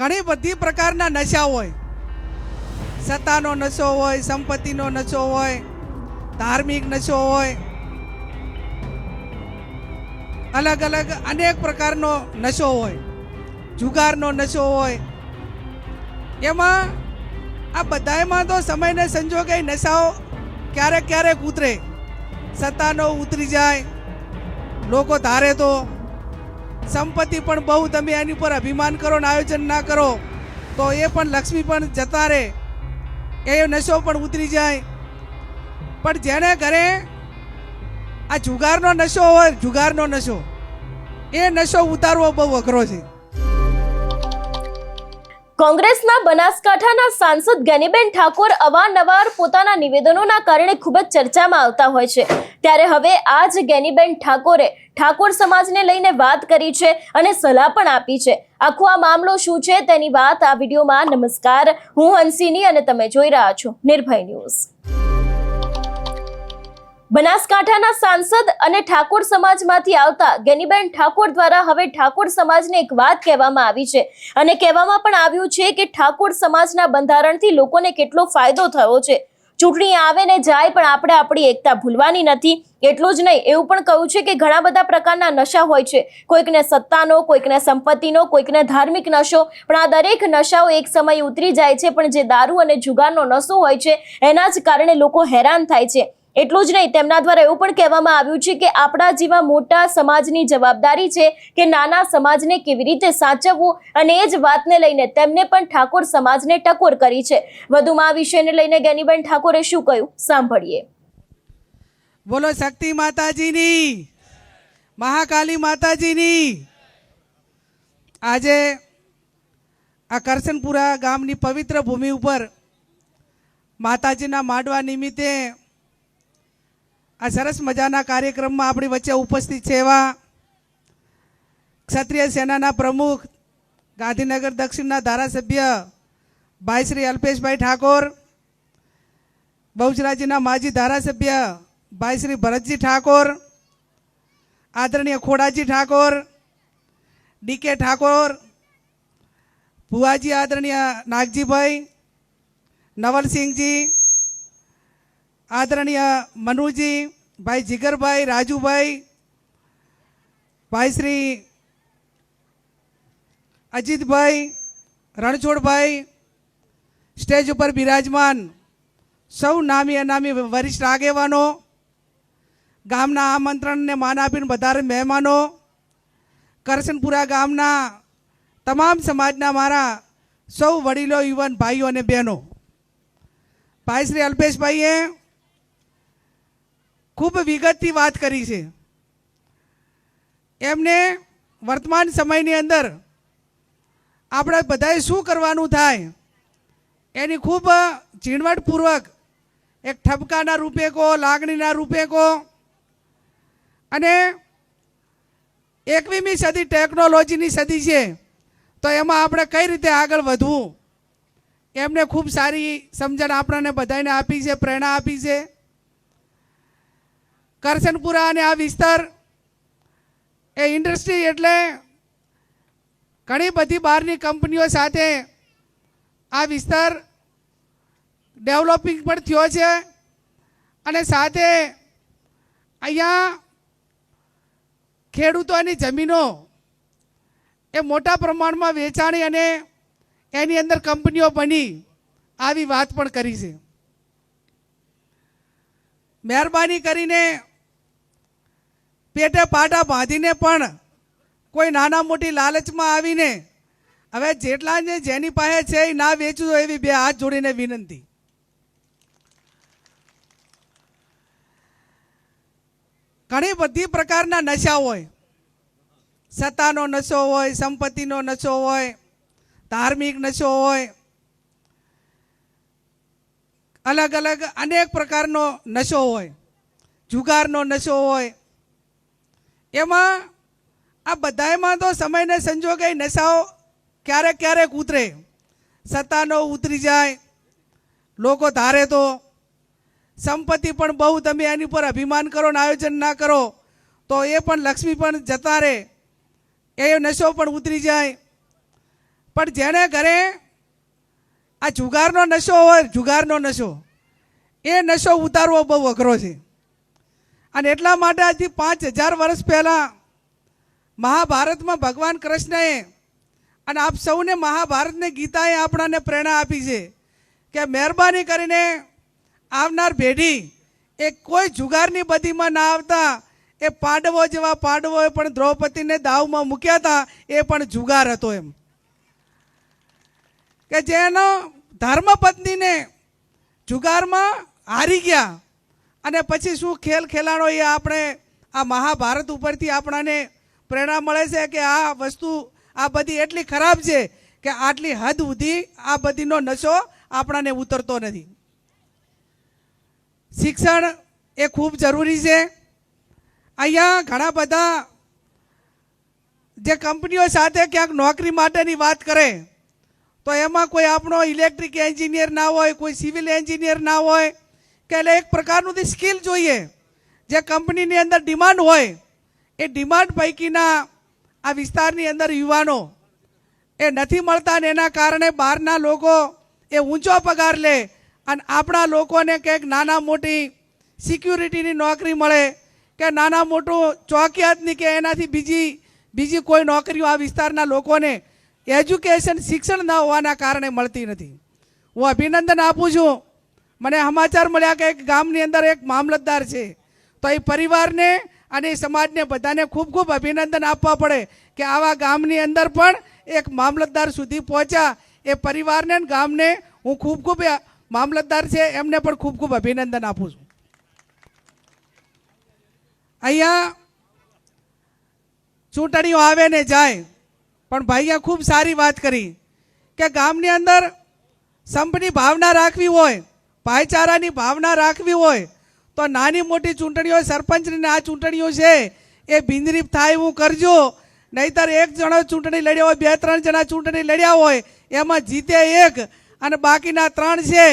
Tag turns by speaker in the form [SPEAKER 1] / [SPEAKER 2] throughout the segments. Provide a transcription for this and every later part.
[SPEAKER 1] ઘણી બધી પ્રકારના નશા હોય. સત્તાનો નશો હોય, સંપત્તિનો નશો હોય, ધાર્મિક નશો હોય, અલગ અલગ અનેક પ્રકારનો નશો હોય, જુગારનો નશો હોય. એમાં આ બધામાં તો સમયને સંજોગે નશાઓ ક્યારેક ક્યારેક ઉતરે. સત્તાનો ઉતરી જાય, લોકો ધારે તો. સંપત્તિ પણ બહુ તમે એની પર અભિમાન કરો ને આયોજન ના કરો તો એ પણ લક્ષ્મી પણ જતા રહે, એ નશો પણ ઉતરી જાય. પણ જેને ઘરે આ જુગારનો નશો હોય, જુગારનો નશો, એ નશો ઉતારવો બહુ અઘરો છે.
[SPEAKER 2] કોંગ્રેસના બનાસકાંઠાના સાંસદ ગેનીબેન ઠાકોર અવારનવાર પોતાના નિવેદનોના કારણે ખૂબ જ ચર્ચામાં આવતા હોય છે. ત્યારે હવે આજ ગેનીબેન ઠાકોરે ઠાકોર સમાજને લઈને વાત કરી છે અને સલાહ પણ આપી છે. આખો આ મામલો શું છે તેની વાત આ વિડીયોમાં. નમસ્કાર, હું હંસિની અને તમે જોઈ રહ્યા છો નિર્ભય ન્યૂઝ. બનાસકાંઠાના સાંસદ અને ઠાકોર સમાજમાંથી આવતા ગેનીબેન ઠાકોર દ્વારા હવે ઠાકોર સમાજને એક વાત કહેવામાં આવી છે અને કહેવામાં પણ આવ્યું છે કે ઠાકોર સમાજના બંધારણથી લોકોને કેટલો ફાયદો થયો છે. ચૂંટણી આવે ને જાય પણ આપણે આપણી એકતા ભૂલવાની નથી. એટલું જ નહીં, એવું પણ કહ્યું છે કે ઘણા બધા પ્રકારના નશા હોય છે. કોઈકને સત્તાનો, કોઈકને સંપત્તિનો, કોઈકને ધાર્મિક નશો, પણ આ દરેક નશાઓ એક સમય ઉતરી જાય છે. પણ જે દારૂ અને જુગારનો નશો હોય છે એના જ કારણે લોકો હેરાન થાય છે. એટલું જ નહીં, તેમના દ્વારા એવું પણ કહેવામાં આવ્યું છે કે આપણા જેવા મોટા સમાજની જવાબદારી છે કે નાના સમાજને કેવી રીતે સાચવવું, અને એ જ વાતને લઈને તેમને પણ ઠાકોર સમાજને ટકોર કરી છે. વધુમાં આ વિષયને લઈને ગેનીબેન ઠાકોરે શું કહ્યું સાંભળીએ.
[SPEAKER 1] બોલો શક્તિ માતાજીની, મહાકાલી માતાજીની. આજે આ કરશનપુરા ગામની પવિત્ર ભૂમિ ઉપર માતાજીના માંડવા નિમિત્તે આ સરસ મજાના કાર્યક્રમમાં આપણી વચ્ચે ઉપસ્થિત છે એવા ક્ષત્રિય સેનાના પ્રમુખ, ગાંધીનગર દક્ષિણના ધારાસભ્ય ભાઈ શ્રી અલ્પેશભાઈ ઠાકોર, બહુચરાજીના માજી ધારાસભ્ય ભાઈ શ્રી ભરતજી ઠાકોર, આદરણીય ખોડાજી ઠાકોર, ડીકે ઠાકોર, ભુવાજી આદરણીય નાગજીભાઈ, નવલસિંહજી, આદરણીય મનુજી, ભાઈ જીગરભાઈ, રાજુભાઈ, ભાઈ શ્રી અજીતભાઈ, રણછોડભાઈ, સ્ટેજ ઉપર બિરાજમાન સૌ નામી અનામી વરિષ્ઠ આગેવાનો, ગામના આમંત્રણને માન આપીને વધારે મહેમાનો, કરશનપુરા ગામના તમામ સમાજના મારા સૌ વડીલો, યુવાન ભાઈઓ અને બહેનો. ભાઈ શ્રી અલ્પેશભાઈએ ખૂબ વિગતથી વાત કરી છે. એમને વર્તમાન સમયની અંદર આપણે બધાએ શું કરવાનું થાય એની ખૂબ ઝીણવટપૂર્વક એક ઠપકાના રૂપે કહો, લાગણીના રૂપે કહો, અને 21મી સદી ટેકનોલોજીની સદી છે તો એમાં આપણે કઈ રીતે આગળ વધવું એમને ખૂબ સારી સમજણ આપણને બધાને આપી છે, પ્રેરણા આપી છે. કરશનપુરા અને આ વિસ્તાર એ ઇન્ડસ્ટ્રી એટલે ઘણી બધી બહારની કંપનીઓ સાથે આ વિસ્તાર ડેવલપિંગ પણ થયો છે, અને સાથે અહીંયા ખેડૂતોની જમીનો એ મોટા પ્રમાણમાં વેચાણી અને એની અંદર કંપનીઓ બની આવી વાત પણ કરી છે. મહેરબાની કરીને પેટે પાટા બાંધીને પણ કોઈ નાના મોટી લાલચમાં આવીને હવે જેટલા ને જેની પાસે છે એ ના વેચવું એવી બે હાથ જોડીને વિનંતી. ઘણી બધી પ્રકારના નશા હોય. સત્તાનો નશો હોય, સંપત્તિનો નશો હોય, ધાર્મિક નશો હોય, અલગ અલગ અનેક પ્રકારનો નશો હોય, જુગારનો નશો હોય. એમાં આ બધામાં તો સમયને સંજોગે નશાઓ ક્યારેક ક્યારેક ઉતરે. સત્તાનો ઉતરી જાય, લોકો ધારે તો. સંપત્તિ પણ બહુ તમે એની પર અભિમાન કરો ને આયોજન ના કરો તો એ પણ લક્ષ્મી પણ જતા રહે, એ નશો પણ ઉતરી જાય. પણ જેને ઘરે આ જુગારનો નશો હોય, જુગારનો નશો, એ નશો ઉતારવો બહુ અઘરો છે. અને એટલા માટે આજથી 5000 વર્ષ પહેલાં મહાભારતમાં ભગવાન કૃષ્ણએ અને આપ સૌને મહાભારતની ગીતાએ આપણાને પ્રેરણા આપી છે કે મહેરબાની કરીને આવનાર પેઢી એ કોઈ જુગારની બદીમાં ના આવતા. એ પાંડવો જેવા પાંડવોએ પણ દ્રૌપદીને દાવમાં મૂક્યા હતા, એ પણ જુગાર હતો એમ. કે જેનો ધર્મપત્નીને જુગારમાં હારી ગયા અને પછી શું ખેલ ખેલાણો, એ આપણે આ મહાભારત ઉપરથી આપણાને પ્રેરણા મળે છે કે આ વસ્તુ આ બધી એટલી ખરાબ છે કે આટલી હદ સુધી આ બધીનો નશો આપણાને ઉતરતો નથી. શિક્ષણ એ ખૂબ જરૂરી છે. અહીંયા ઘણા બધા જે કંપનીઓ સાથે ક્યાંક નોકરી માટેની વાત કરે તો એમાં કોઈ આપણો ઇલેક્ટ્રિક એન્જિનિયર ના હોય, કોઈ સિવિલ એન્જિનિયર ના હોય, કે એટલે એક પ્રકારનું સ્કિલ જોઈએ. જે કંપનીની અંદર ડિમાન્ડ હોય એ ડિમાન્ડ પૈકીના આ વિસ્તારની અંદર યુવાનો એ નથી મળતા ને એના કારણે બહારના લોકો એ ઊંચો પગાર લે અને આપણા લોકોને કંઈક નાના મોટી સિક્યુરિટીની નોકરી મળે કે નાના મોટું ચોકિયાતની કે એનાથી બીજી કોઈ નોકરીઓ આ વિસ્તારના લોકોને એજ્યુકેશન શિક્ષણ ન હોવાના કારણે મળતી નથી. હું અભિનંદન આપું છું. મને સમાચાર મળ્યા કે એક ગામની અંદર એક મામલતદાર છે, તો એ પરિવારને અને સમાજને બધાને ખૂબ ખૂબ અભિનંદન આપવા પડે કે આવા ગામની અંદર પણ એક મામલતદાર સુધી પહોંચ્યા. એ પરિવારને ગામને હું ખૂબ ખૂબ મામલતદાર છે એમને પણ ખૂબ ખૂબ અભિનંદન આપું છું. અહીંયા ચૂંટણીઓ આવે ને જાય, પણ ભાઈએ ખૂબ સારી વાત કરી કે ગામની અંદર સંપની ભાવના રાખવી હોય, ભાઈચારાની ભાવના રાખવી હોય તો નાની મોટી ચૂંટણીઓ, સરપંચની આ ચૂંટણીઓ છે એ બિનરીફ થાય એવું કરજો. નહીતર એક જણો ચૂંટણી લડ્યો હોય, 2-3 જણા ચૂંટણી લડ્યા હોય, એમાં જીતે એક અને બાકીના 3 છે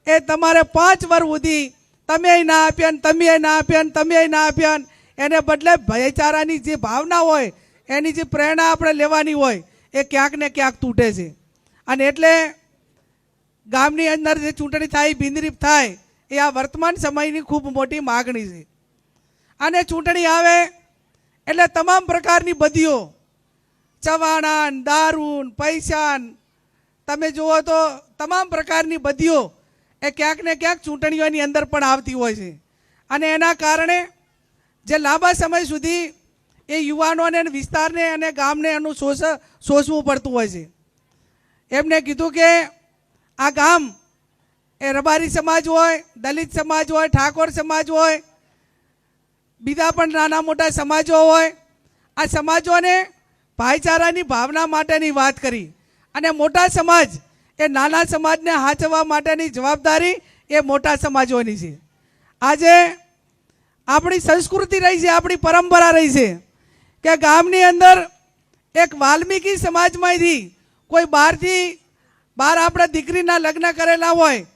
[SPEAKER 1] એ તમારે 5 વર્ષ સુધી તમે ના આપ્યા ને તમે ના આપ્યા ને તમે ના આપ્યા. એને બદલે ભાઈચારાની જે ભાવના હોય, એની જે પ્રેરણા આપણે લેવાની હોય એ ક્યાંક ને ક્યાંક તૂટે છે. અને એટલે ગામની અંદર જે ચૂંટણી થાય બિનરીફ થાય એ આ વર્તમાન સમયની ખૂબ મોટી માગણી છે. અને ચૂંટણી આવે એટલે તમામ પ્રકારની બદીઓ, ચવાણા, દારૂ, પૈસા, તમે જુઓ તો તમામ પ્રકારની બદીઓ એ ક્યાંક ને ક્યાંક ચૂંટણીઓની અંદર પણ આવતી હોય છે. અને એના કારણે જે લાંબા સમય સુધી એ યુવાનોને વિસ્તારને અને ગામને એનું શોષવું પડતું હોય છે. એમને કીધું કે આ ગામ એ રબારી સમાજ હોય, દલિત સમાજ હોય, ઠાકોર સમાજ હોય, બીજા પણ નાના મોટા સમાજો હોય, આ સમાજોને ભાઈચારાની ભાવના માટેની વાત કરી. અને મોટા સમાજ એ નાના સમાજને હાચવવા માટેની જવાબદારી એ મોટા સમાજોની છે. આજે આપણી સંસ્કૃતિ રહી છે, આપણી પરંપરા રહી છે કે ગામની અંદર એક વાલ્મીકી સમાજમાંથી કોઈ બહાર આપણે દીકરીના લગ્ન કરેલા હોય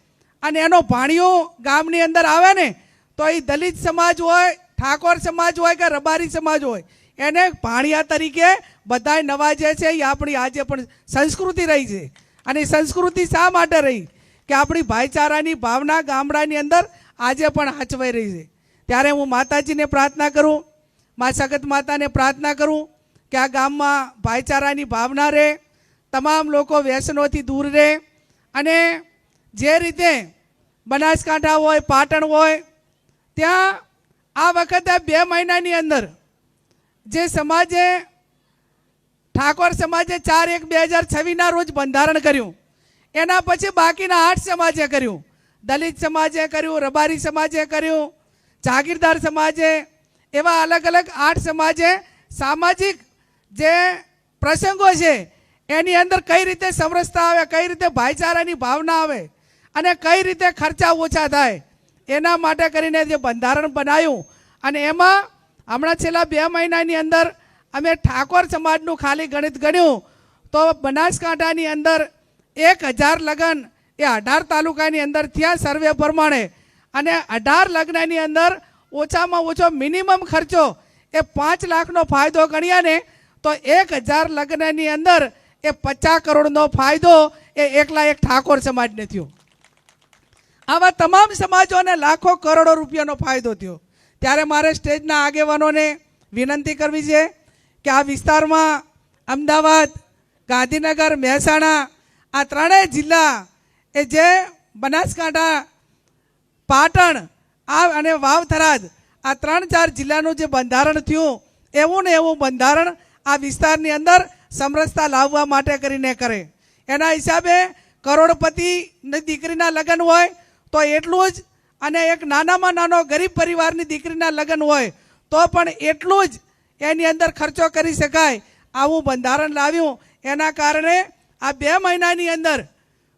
[SPEAKER 1] અને એનો ભાણિયો ગામની અંદર આવે ને તો એ દલિત સમાજ હોય, ઠાકોર સમાજ હોય કે રબારી સમાજ હોય, એને ભાણિયા તરીકે બધાય નવાજે છે. એ આપણી આજે પણ સંસ્કૃતિ રહી છે. અને સંસ્કૃતિ શા માટે રહી કે આપણી ભાઈચારાની ભાવના ગામડાની અંદર આજે પણ હાચવાઈ રહી છે. ત્યારે હું માતાજીને પ્રાર્થના કરું, મા સગત માતાને પ્રાર્થના કરું કે આ ગામમાં ભાઈચારાની ભાવના રહે, તમામ લોકો વ્યસનોથી દૂર રહે. અને જે રીતે બનાસકાંઠા હોય, પાટણ હોય, ત્યાં આ વખતે 2 મહિનાની અંદર જે સમાજે ઠાકોર સમાજે 4/1/2026 રોજ બંધારણ કર્યું, એના પછી બાકીના 8 સમાજે કર્યું. દલિત સમાજે કર્યું, રબારી સમાજે કર્યું, જાગીરદાર સમાજે, એવા અલગ અલગ 8 સમાજે સામાજિક જે પ્રસંગો છે એની અંદર કઈ રીતે સમરસતા આવે, કઈ રીતે ભાઈચારાની ભાવના આવે અને કઈ રીતે ખર્ચા ઓછા થાય એના માટે કરીને જે બંધારણ બનાવ્યું. અને એમાં હમણાં છેલ્લા 2 મહિનાની અંદર અમે ઠાકોર સમાજનું ખાલી ગણિત ગણ્યું તો બનાસકાંઠાની અંદર 1000 લગ્ન એ 18 તાલુકાની અંદર થયા સર્વે પ્રમાણે. અને 18 લગ્નની અંદર ઓછામાં ઓછો મિનિમમ ખર્ચો એ 5 લાખનો ફાયદો ગણ્યા ને તો 1000 લગ્નની અંદર એ 50 કરોડનો ફાયદો એ એકલા એક ઠાકોર સમાજને થયો. આવા તમામ સમાજોને લાખો કરોડો રૂપિયાનો ફાયદો થયો. ત્યારે મારે સ્ટેજના આગેવાનોને વિનંતી કરવી છે કે આ વિસ્તારમાં અમદાવાદ, ગાંધીનગર, મહેસાણા આ ત્રણેય જિલ્લા એ જે બનાસકાંઠા, પાટણ અને વાવ થરાદ આ 3-4 જિલ્લાનું જે બંધારણ થયું એવું ને એવું બંધારણ આ વિસ્તારની અંદર સમરસતા લાવવા માટે કરીને કરે. એના હિસાબે કરોડપતિની દીકરીના લગ્ન હોય તો એટલું જ, અને એક નાનામાં નાનો ગરીબ પરિવારની દીકરીના લગ્ન હોય તો પણ એટલું જ એની અંદર ખર્ચો કરી શકાય આવું બંધારણ લાવ્યું. એના કારણે આ 2 મહિનાની અંદર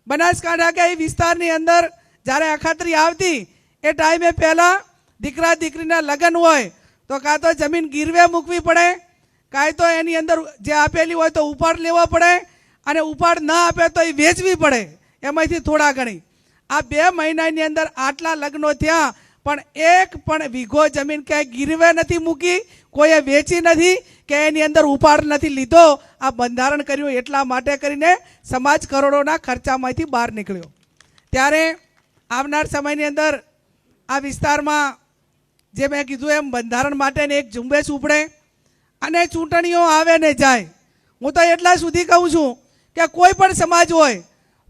[SPEAKER 1] બનાસકાંઠા કે એ વિસ્તારની અંદર જ્યારે અખાત્રી આવતી એ ટાઈમે પહેલાં દીકરા દીકરીના લગ્ન હોય તો કાં તો જમીન ગીરવે મૂકવી પડે, કાંઈ તો એની અંદર જે આપેલી હોય તો ઉપાડ લેવો પડે, અને ઉપાડ ન આપે તો એ વેચવી પડે એમાંથી થોડા ઘણી. આ 2 મહિનાની અંદર આટલા લગ્નો થયા પણ એક પણ વીઘો જમીન ક્યાંય ગીરવે નથી મૂકી, કોઈએ વેચી નથી કે એની અંદર ઉપાડ નથી લીધો. આ બંધારણ કર્યું એટલા માટે કરીને સમાજ કરોડોના ખર્ચામાંથી બહાર નીકળ્યો. ત્યારે આવનાર સમયની અંદર આ વિસ્તારમાં જે મેં કીધું એમ બંધારણ માટેની એક ઝુંબેશ ઉપડે અને ચૂંટણીઓ આવે ને જાય. હું તો એટલા સુધી કહું છું કે કોઈ પણ સમાજ હોય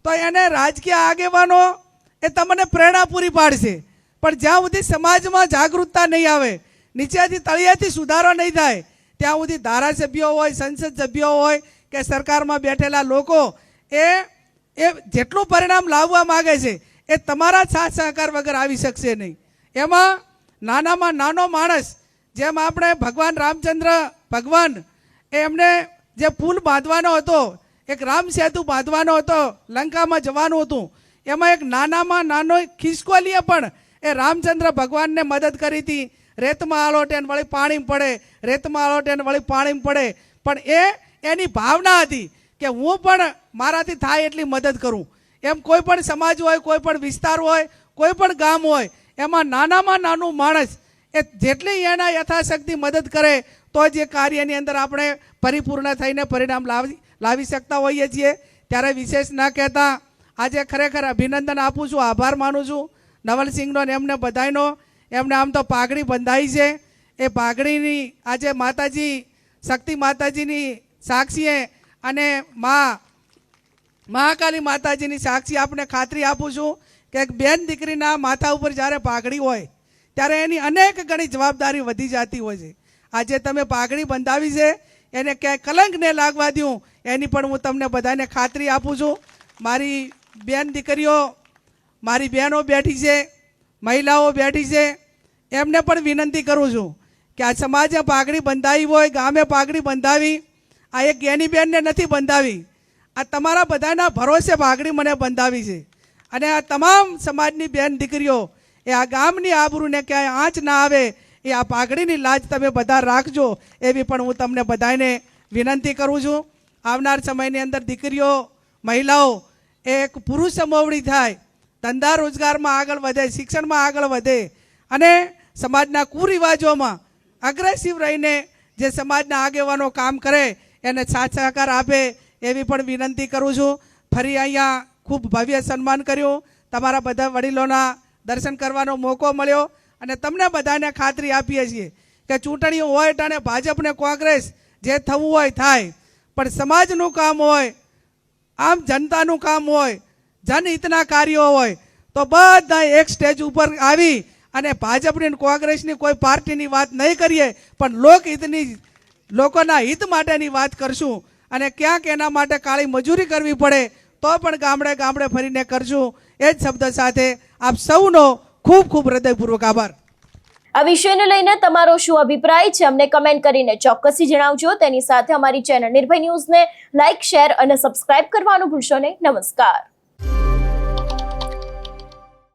[SPEAKER 1] તો એને રાજકીય આગેવાનો એ તમને પ્રેરણા પૂરી પાડશે, પણ જ્યાં સુધી સમાજમાં જાગૃતતા નહીં આવે, નીચેથી તળિયેથી સુધારો નહીં થાય, ત્યાં સુધી ધારાસભ્યો હોય, સંસદ સભ્યો હોય કે સરકારમાં બેઠેલા લોકો એ જેટલું પરિણામ લાવવા માગે છે એ તમારા સાથ સહકાર વગર આવી શકશે નહીં. એમાં નાનામાં નાનો માણસ, જેમ આપણે ભગવાન રામચંદ્ર ભગવાન એમને જે પુલ બાંધવાનો હતો, એક રામ સેતુ બાંધવાનો હતો, લંકામાં જવાનું હતું, એમાં એક નાનામાં નાનો ખિસકોલીએ પણ એ રામચંદ્ર ભગવાનને મદદ કરી હતી. રેતમાં આલોટે ને વળી પાણી પડે, રેતમાં આલોટે ને વળી પાણી પડે, પણ એની ભાવના હતી કે હું પણ મારાથી થાય એટલી મદદ કરું. એમ કોઈ પણ સમાજ હોય, કોઈ પણ વિસ્તાર હોય, કોઈ પણ ગામ હોય, એમાં નાનામાં નાનું માણસ એ જેટલી એના યથાશક્તિ મદદ કરે તો જ એ કાર્યની અંદર આપણે પરિપૂર્ણ થઈને પરિણામ લાવી શકતા હોઈએ છીએ. ત્યારે વિશેષ ના કહેતા આજે ખરેખર અભિનંદન આપું છું, આભાર માનું છું નવલસિંહનો ને એમને બધાયનો. એમને આમ તો પાઘડી બંધાઈ છે, એ પાઘડીની આજે માતાજી શક્તિ માતાજીની સાક્ષીએ અને મહાકાલી માતાજીની સાક્ષી આપણે ખાતરી આપું છું કે એક બેન દીકરીના માથા ઉપર જ્યારે પાઘડી હોય ત્યારે એની અનેક ઘણી જવાબદારી વધી જતી હોય છે. આજે તમે પાઘડી બંધાવી છે એને ક્યાંય કલંક ન લાગવા દઉં એની પણ હું તમને બધાને ખાતરી આપું છું. મારી બેન દીકરીઓ, મારી બહેનો બેઠી છે, મહિલાઓ બેઠી છે, એમને પણ વિનંતી કરું છું કે આ સમાજે પાઘડી બંધાવી હોય, ગામે પાઘડી બંધાવી, આ એક જ્ઞાની બેનને નથી બંધાવી, આ તમારા બધાના ભરોસે પાઘડી મને બંધાવી છે. અને આ તમામ સમાજની બેન દીકરીઓ એ આ ગામની આબરૂને ક્યાંય આંચ ના આવે એ આ પાઘડીની લાજ તમે બધા રાખજો એવી પણ હું તમને બધાને વિનંતી કરું છું. આવનાર સમયની અંદર દીકરીઓ, મહિલાઓ એક પુરુષ સમોવડી થાય, ધંધા રોજગારમાં આગળ વધે, શિક્ષણમાં આગળ વધે અને સમાજના કુરિવાજોમાં અગ્રેસિવ રહીને જે સમાજના આગેવાનો કામ કરે એને સાથ સહકાર આપે એવી પણ વિનંતી કરું છું. ફરી અહીંયા ખૂબ ભવ્ય સન્માન કર્યું, તમારા બધા વડીલોના દર્શન કરવાનો મોકો મળ્યો અને તમને બધાને ખાતરી આપીએ છીએ કે ચૂંટણીઓ હોય અને ભાજપ ને કોંગ્રેસ જે થવું હોય થાય, પણ સમાજનું કામ હોય, આમ જનતાનું કામ હોય, જનહિતના કાર્યો હોય તો બધા એક સ્ટેજ ઉપર આવી અને ભાજપની કોંગ્રેસની કોઈ પાર્ટીની વાત નહીં કરીએ પણ લોકહિતની, લોકોના હિત માટેની વાત કરશું. અને ક્યાંક એના માટે કાળી મજૂરી કરવી પડે તો પણ ગામડે ગામડે ફરીને કરશું. એ જ શબ્દ સાથે આપ સૌનો ખૂબ ખૂબ હૃદયપૂર્વક આભાર.
[SPEAKER 2] આ વિષયને લઈને તમારો શું અભિપ્રાય છે અમને કમેન્ટ કરીને ચોક્કસથી જણાવજો. તેની સાથે અમારી ચેનલ નિર્ભય ન્યૂઝને લાઇક, શેર અને સબસ્ક્રાઇબ કરવાનું ભૂલશો નહીં. નમસ્કાર.